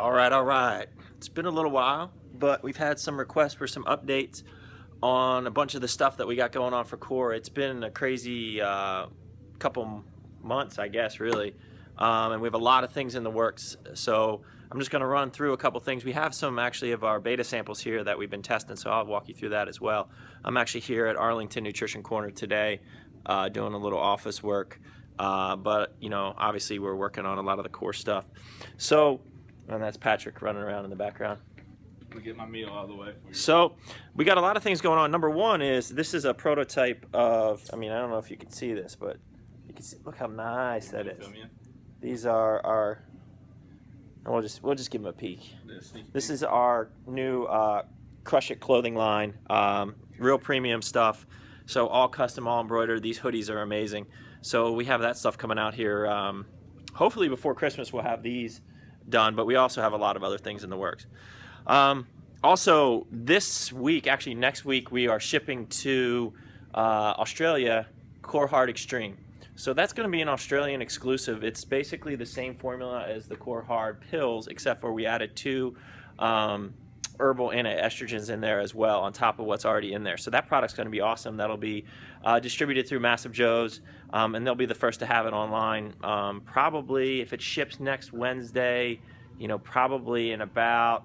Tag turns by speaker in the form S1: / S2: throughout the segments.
S1: All right. It's been a little while, but we've had some requests for some updates on a bunch of the stuff that we got going on for Core. It's been a crazy couple months, I guess, really. And we have a lot of things in the works. So I'm just going to run through a couple things. We have some actually of our beta samples here that we've been testing, so I'll walk you through that as well. I'm actually here at Arlington Nutrition Corner today doing a little office work. But, you know, obviously we're working on a lot of the Core stuff. So, and that's Patrick running around in the background.
S2: Let me get my meal out of the way for you.
S1: So we got a lot of things going on. Number one is this is a prototype of, I mean, I don't know if you can see this, but you can see, look how nice that is. These are our, we'll just give them a peek. This is our new Crush It clothing line, real premium stuff. So all custom, all embroidered. These hoodies are amazing. So we have that stuff coming out here. Hopefully before Christmas we'll have these done, but we also have a lot of other things in the works. Also this week, actually next week, we are shipping to Australia Core Hard Extreme. So that's going to be an Australian exclusive. It's basically the same formula as the Core Hard pills, except for we added 2 herbal anti-estrogens in there as well on top of what's already in there. So that product's going to be awesome. That'll be distributed through Massive Joe's, and they'll be the first to have it online. Probably if it ships next Wednesday, you know, probably in about,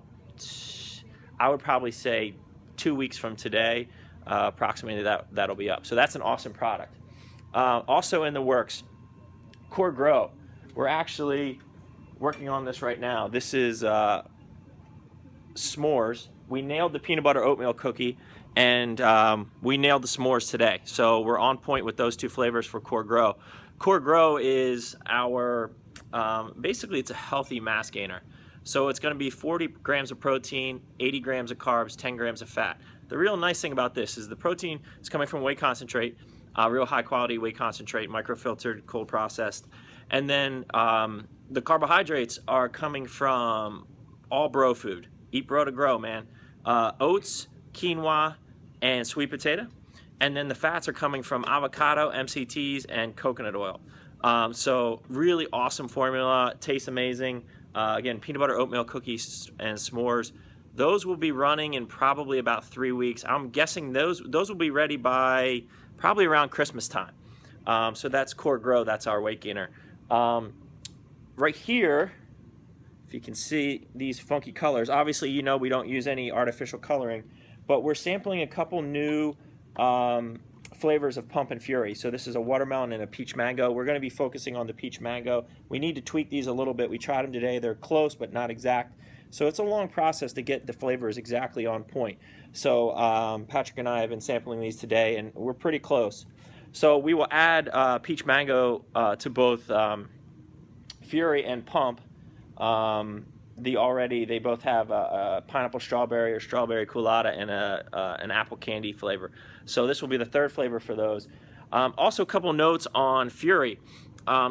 S1: I would probably say 2 weeks from today, approximately that'll be up. So that's an awesome product. Also in the works, Core Grow. We're actually working on this right now. This is s'mores. We nailed the peanut butter oatmeal cookie, and we nailed the s'mores today. So we're on point with those 2 flavors for Core Grow. Core Grow is our, basically it's a healthy mass gainer. So it's going to be 40 grams of protein, 80 grams of carbs, 10 grams of fat. The real nice thing about this is the protein is coming from whey concentrate, real high quality whey concentrate, microfiltered, cold processed. And then the carbohydrates are coming from all bro food. Eat bro to grow, man. Oats, quinoa, and sweet potato. And then the fats are coming from avocado, MCTs, and coconut oil. So really awesome formula, tastes amazing. Again, peanut butter oatmeal cookies and s'mores. Those will be running in probably about 3 weeks. I'm guessing those will be ready by probably around Christmas time. So that's Core Grow, that's our weight gainer. Right here, if you can see these funky colors, obviously you know we don't use any artificial coloring, but we're sampling a couple new flavors of Pump and Fury. So this is a watermelon and a peach mango. We're going to be focusing on the peach mango. We need to tweak these a little bit. We tried them today. They're close but not exact. So it's a long process to get the flavors exactly on point. So Patrick and I have been sampling these today, and we're pretty close. So we will add peach mango to both Fury and Pump. They both have a pineapple strawberry or strawberry colada and an apple candy flavor. So this will be the 3rd flavor for those. Also a couple notes on Fury.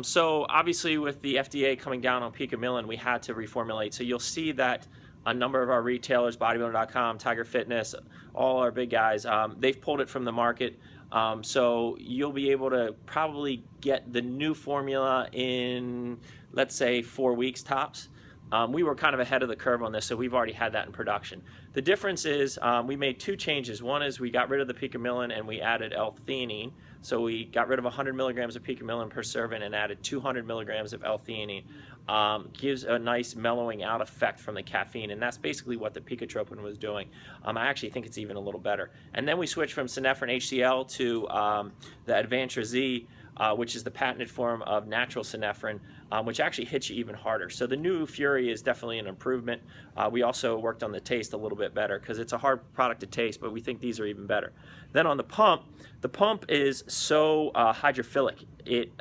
S1: So obviously with the FDA coming down on Picamillin, we had to reformulate. So you'll see that a number of our retailers, bodybuilder.com, Tiger Fitness, all our big guys, they've pulled it from the market. So you'll be able to probably get the new formula in, let's say, 4 weeks tops. We were kind of ahead of the curve on this, so we've already had that in production. The difference is we made 2 changes. One is we got rid of the Picamillin and we added L-theanine. So we got rid of 100 milligrams of Picamillin per serving and added 200 milligrams of L-theanine. Gives a nice mellowing out effect from the caffeine, and that's basically what the Picatropin was doing. I actually think it's even a little better. And then we switched from Synephrine HCl to the Advantra Z, which is the patented form of natural synephrine, which actually hits you even harder. So the new Fury is definitely an improvement. We also worked on the taste a little bit better because it's a hard product to taste, but we think these are even better. Then on the pump is so hydrophilic. It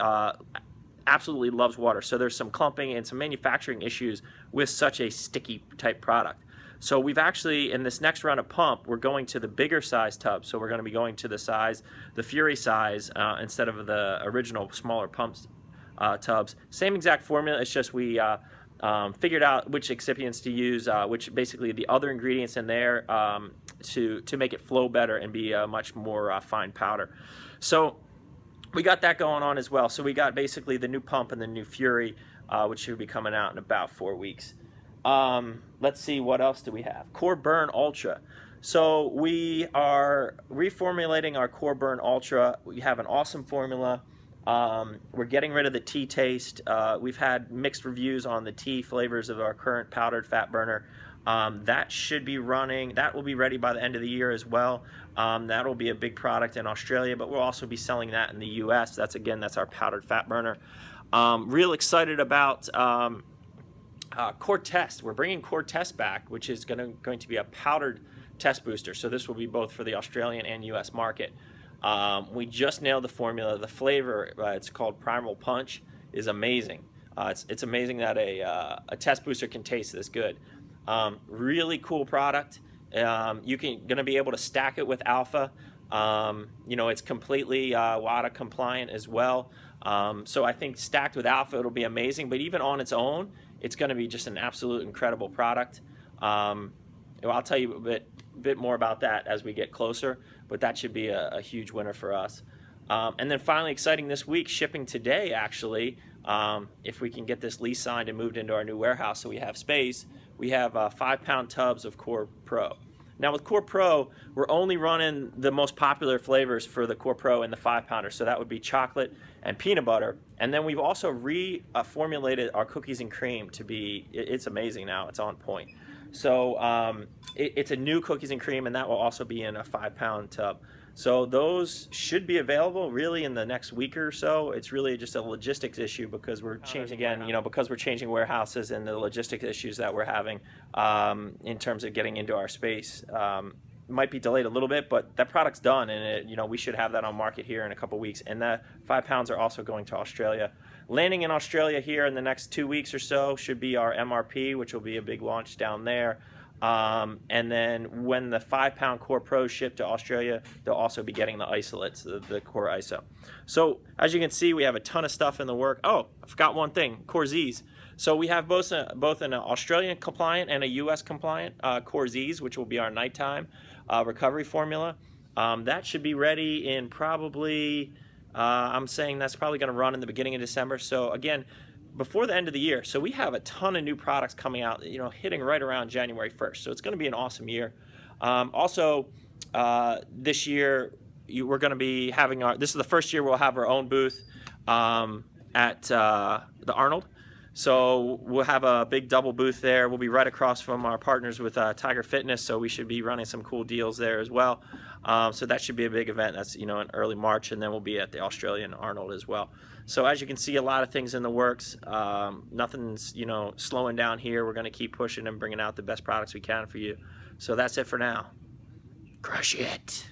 S1: absolutely loves water. So there's some clumping and some manufacturing issues with such a sticky type product. So we've actually, in this next round of Pump, we're going to the bigger size tub. So we're going to be going to the Fury size, instead of the original smaller Pumps tubs. Same exact formula, it's just we figured out which excipients to use, which basically the other ingredients in there to make it flow better and be a much more fine powder. So we got that going on as well. So we got basically the new Pump and the new Fury, which should be coming out in about 4 weeks. Let's see, what else do we have? Core Burn Ultra. So we are reformulating our Core Burn Ultra. We have an awesome formula. We're getting rid of the tea taste. We've had mixed reviews on the tea flavors of our current powdered fat burner. That should be running. That will be ready by the end of the year as well. That will be a big product in Australia, but we'll also be selling that in the US. That's our powdered fat burner. Real excited about Core Test. We're bringing Core Test back, which is going to be a powdered test booster. So this will be both for the Australian and US market. We just nailed the formula. The flavor, it's called Primal Punch, is amazing. It's amazing that a test booster can taste this good. Really cool product. You're going to be able to stack it with Alpha. It's completely WADA compliant as well. So I think stacked with Alpha, it'll be amazing. But even on its own, it's going to be just an absolute incredible product. I'll tell you a bit more about that as we get closer, but that should be a huge winner for us. And then finally, exciting this week, shipping today actually, if we can get this lease signed and moved into our new warehouse so we have space, we have 5-pound tubs of Core Pro. Now with Core Pro, we're only running the most popular flavors for the Core Pro in the 5-pounder, so that would be chocolate and peanut butter. And then we've also reformulated our cookies and cream to be, it's amazing now, it's on point. So it's a new cookies and cream, and that will also be in a 5-pound tub. So those should be available really in the next week or so. It's really just a logistics issue because we're changing again, because we're changing warehouses and the logistics issues that we're having in terms of getting into our space. Might be delayed a little bit, but that product's done, and we should have that on market here in a couple weeks. And the 5 pounds are also going to Australia. Landing in Australia here in the next 2 weeks or so should be our MRP, which will be a big launch down there. And then when the 5-pound Core Pro ship to Australia, they'll also be getting the isolates, the Core ISO. So as you can see, we have a ton of stuff in the work. Oh, I forgot one thing, Core Z's. So we have both an Australian compliant and a US compliant Core Z's, which will be our nighttime recovery formula. That should be ready in probably, I'm saying that's probably going to run in the beginning of December. So again, before the end of the year. So we have a ton of new products coming out, hitting right around January 1st. So it's going to be an awesome year. Also, this year, we're going to be having this is the first year we'll have our own booth at the Arnold. So we'll have a big double booth there. We'll be right across from our partners with Tiger Fitness, so we should be running some cool deals there as well. So that should be a big event. That's in early March, and then we'll be at the Australian Arnold as well. So as you can see, a lot of things in the works. Nothing's slowing down here. We're going to keep pushing and bringing out the best products we can for you. So that's it for now. Crush it.